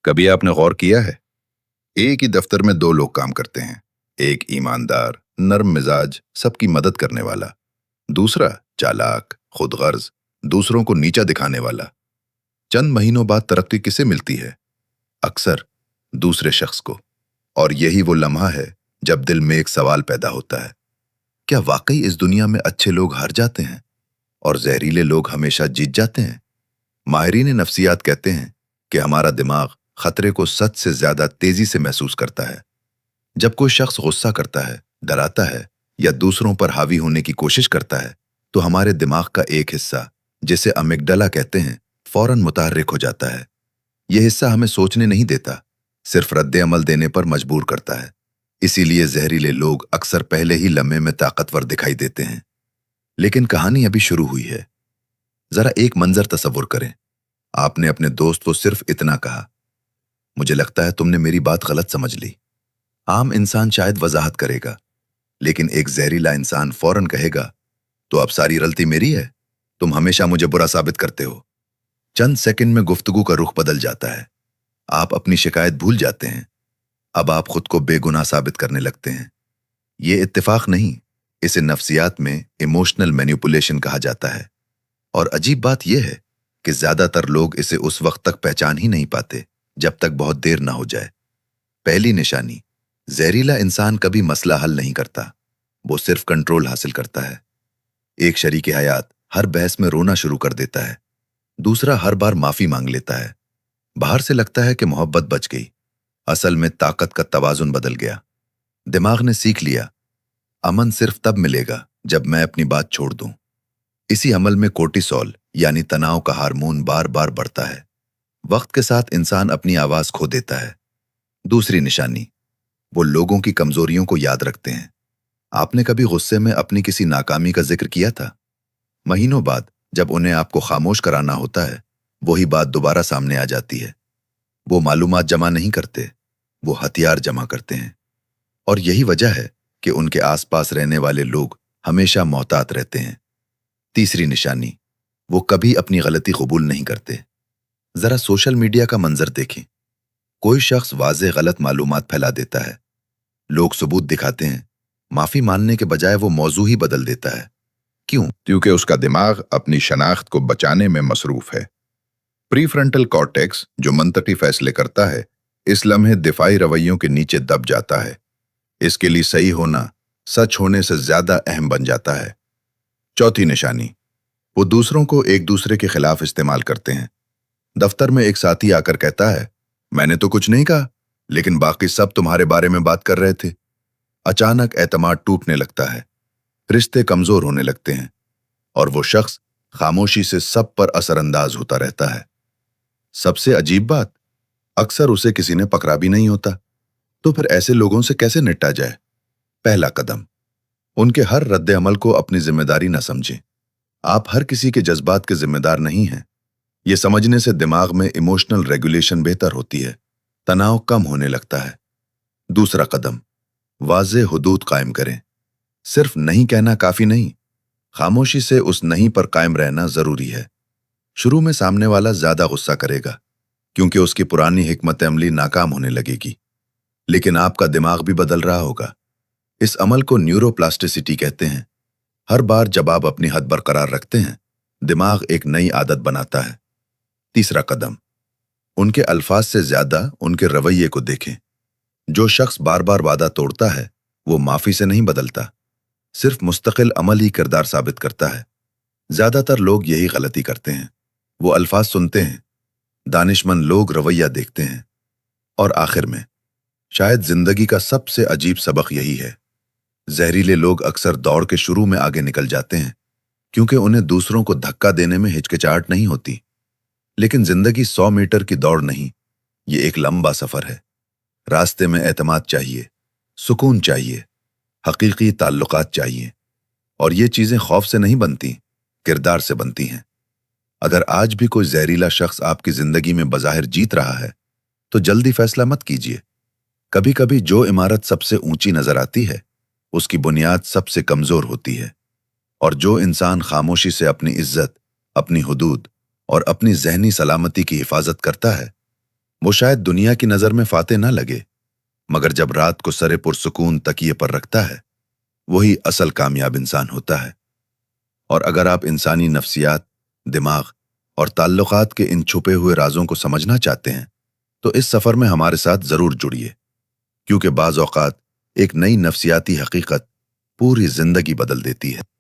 کبھی آپ نے غور کیا ہے؟ ایک ہی دفتر میں دو لوگ کام کرتے ہیں۔ ایک ایماندار، نرم مزاج، سب کی مدد کرنے والا۔ دوسرا چالاک، خود غرض، دوسروں کو نیچا دکھانے والا۔ چند مہینوں بعد ترقی کسے ملتی ہے؟ اکثر دوسرے شخص کو۔ اور یہی وہ لمحہ ہے جب دل میں ایک سوال پیدا ہوتا ہے، کیا واقعی اس دنیا میں اچھے لوگ ہار جاتے ہیں اور زہریلے لوگ ہمیشہ جیت جاتے ہیں؟ ماہرین نفسیات کہتے ہیں کہ ہمارا دماغ خطرے کو سچ سے زیادہ تیزی سے محسوس کرتا ہے۔ جب کوئی شخص غصہ کرتا ہے، ڈراتا ہے یا دوسروں پر حاوی ہونے کی کوشش کرتا ہے تو ہمارے دماغ کا ایک حصہ، جسے امیگڈلا کہتے ہیں، فوراً متحرک ہو جاتا ہے۔ یہ حصہ ہمیں سوچنے نہیں دیتا، صرف رد عمل دینے پر مجبور کرتا ہے۔ اسی لیے زہریلے لوگ اکثر پہلے ہی لمحے میں طاقتور دکھائی دیتے ہیں۔ لیکن کہانی ابھی شروع ہوئی ہے۔ ذرا ایک منظر تصور کریں۔ آپ نے اپنے دوست کو صرف اتنا کہا، مجھے لگتا ہے تم نے میری بات غلط سمجھ لی۔ عام انسان شاید وضاحت کرے گا، لیکن ایک زہریلا انسان فوراً کہے گا، تو اب ساری غلطی میری ہے، تم ہمیشہ مجھے برا ثابت کرتے ہو۔ چند سیکنڈ میں گفتگو کا رخ بدل جاتا ہے۔ آپ اپنی شکایت بھول جاتے ہیں۔ اب آپ خود کو بے گناہ ثابت کرنے لگتے ہیں۔ یہ اتفاق نہیں، اسے نفسیات میں ایموشنل مینیپولیشن کہا جاتا ہے۔ اور عجیب بات یہ ہے کہ زیادہ تر لوگ اسے اس وقت تک پہچان ہی نہیں پاتے جب تک بہت دیر نہ ہو جائے۔ پہلی نشانی، زہریلا انسان کبھی مسئلہ حل نہیں کرتا، وہ صرف کنٹرول حاصل کرتا ہے۔ ایک شریک حیات ہر بحث میں رونا شروع کر دیتا ہے، دوسرا ہر بار معافی مانگ لیتا ہے۔ باہر سے لگتا ہے کہ محبت بچ گئی، اصل میں طاقت کا توازن بدل گیا۔ دماغ نے سیکھ لیا، امن صرف تب ملے گا جب میں اپنی بات چھوڑ دوں۔ اسی عمل میں کورٹیسول یعنی تناؤ کا ہارمون بار بار بڑھتا ہے۔ وقت کے ساتھ انسان اپنی آواز کھو دیتا ہے۔ دوسری نشانی، وہ لوگوں کی کمزوریوں کو یاد رکھتے ہیں۔ آپ نے کبھی غصے میں اپنی کسی ناکامی کا ذکر کیا تھا؟ مہینوں بعد جب انہیں آپ کو خاموش کرانا ہوتا ہے، وہی بات دوبارہ سامنے آ جاتی ہے۔ وہ معلومات جمع نہیں کرتے، وہ ہتھیار جمع کرتے ہیں۔ اور یہی وجہ ہے کہ ان کے آس پاس رہنے والے لوگ ہمیشہ محتاط رہتے ہیں۔ تیسری نشانی، وہ کبھی اپنی غلطی قبول نہیں کرتے۔ ذرا سوشل میڈیا کا منظر دیکھیں۔ کوئی شخص واضح غلط معلومات پھیلا دیتا ہے، لوگ ثبوت دکھاتے ہیں، معافی ماننے کے بجائے وہ موضوع ہی بدل دیتا ہے۔ کیوں؟ کیونکہ اس کا دماغ اپنی شناخت کو بچانے میں مصروف ہے۔ پری فرنٹل کارٹیکس، جو منطقی فیصلے کرتا ہے، اس لمحے دفاعی رویوں کے نیچے دب جاتا ہے۔ اس کے لیے صحیح ہونا سچ ہونے سے زیادہ اہم بن جاتا ہے۔ چوتھی نشانی، وہ دوسروں کو ایک دوسرے کے خلاف استعمال کرتے ہیں۔ دفتر میں ایک ساتھی آ کر کہتا ہے، میں نے تو کچھ نہیں کہا، لیکن باقی سب تمہارے بارے میں بات کر رہے تھے۔ اچانک اعتماد ٹوٹنے لگتا ہے، رشتے کمزور ہونے لگتے ہیں، اور وہ شخص خاموشی سے سب پر اثر انداز ہوتا رہتا ہے۔ سب سے عجیب بات، اکثر اسے کسی نے پکڑا بھی نہیں ہوتا۔ تو پھر ایسے لوگوں سے کیسے نپٹا جائے؟ پہلا قدم، ان کے ہر رد عمل کو اپنی ذمہ داری نہ سمجھیں۔ آپ ہر کسی کے جذبات کے ذمہ دار نہیں ہیں۔ یہ سمجھنے سے دماغ میں ایموشنل ریگولیشن بہتر ہوتی ہے، تناؤ کم ہونے لگتا ہے۔ دوسرا قدم، واضح حدود قائم کریں۔ صرف نہیں کہنا کافی نہیں، خاموشی سے اس نہیں پر قائم رہنا ضروری ہے۔ شروع میں سامنے والا زیادہ غصہ کرے گا، کیونکہ اس کی پرانی حکمت عملی ناکام ہونے لگے گی، لیکن آپ کا دماغ بھی بدل رہا ہوگا۔ اس عمل کو نیورو پلاسٹیسٹی کہتے ہیں۔ ہر بار جب آپ اپنی حد برقرار رکھتے ہیں، دماغ ایک نئی عادت بناتا ہے۔ تیسرا قدم، ان کے الفاظ سے زیادہ ان کے رویے کو دیکھیں۔ جو شخص بار بار وعدہ توڑتا ہے، وہ معافی سے نہیں بدلتا، صرف مستقل عمل ہی کردار ثابت کرتا ہے۔ زیادہ تر لوگ یہی غلطی کرتے ہیں، وہ الفاظ سنتے ہیں، دانشمند لوگ رویہ دیکھتے ہیں۔ اور آخر میں، شاید زندگی کا سب سے عجیب سبق یہی ہے، زہریلے لوگ اکثر دوڑ کے شروع میں آگے نکل جاتے ہیں، کیونکہ انہیں دوسروں کو دھکا دینے میں ہچکچاہٹ نہیں ہوتی۔ لیکن زندگی 100 میٹر کی دوڑ نہیں، یہ ایک لمبا سفر ہے۔ راستے میں اعتماد چاہیے، سکون چاہیے، حقیقی تعلقات چاہیے، اور یہ چیزیں خوف سے نہیں بنتی، کردار سے بنتی ہیں۔ اگر آج بھی کوئی زہریلا شخص آپ کی زندگی میں بظاہر جیت رہا ہے، تو جلدی فیصلہ مت کیجیے۔ کبھی کبھی جو عمارت سب سے اونچی نظر آتی ہے، اس کی بنیاد سب سے کمزور ہوتی ہے۔ اور جو انسان خاموشی سے اپنی عزت، اپنی حدود اور اپنی ذہنی سلامتی کی حفاظت کرتا ہے، وہ شاید دنیا کی نظر میں فاتح نہ لگے، مگر جب رات کو سرے پرسکون تکیے پر رکھتا ہے وہی اصل کامیاب انسان ہوتا ہے۔ اور اگر آپ انسانی نفسیات، دماغ اور تعلقات کے ان چھپے ہوئے رازوں کو سمجھنا چاہتے ہیں تو اس سفر میں ہمارے ساتھ ضرور جڑیے، کیونکہ بعض اوقات ایک نئی نفسیاتی حقیقت پوری زندگی بدل دیتی ہے۔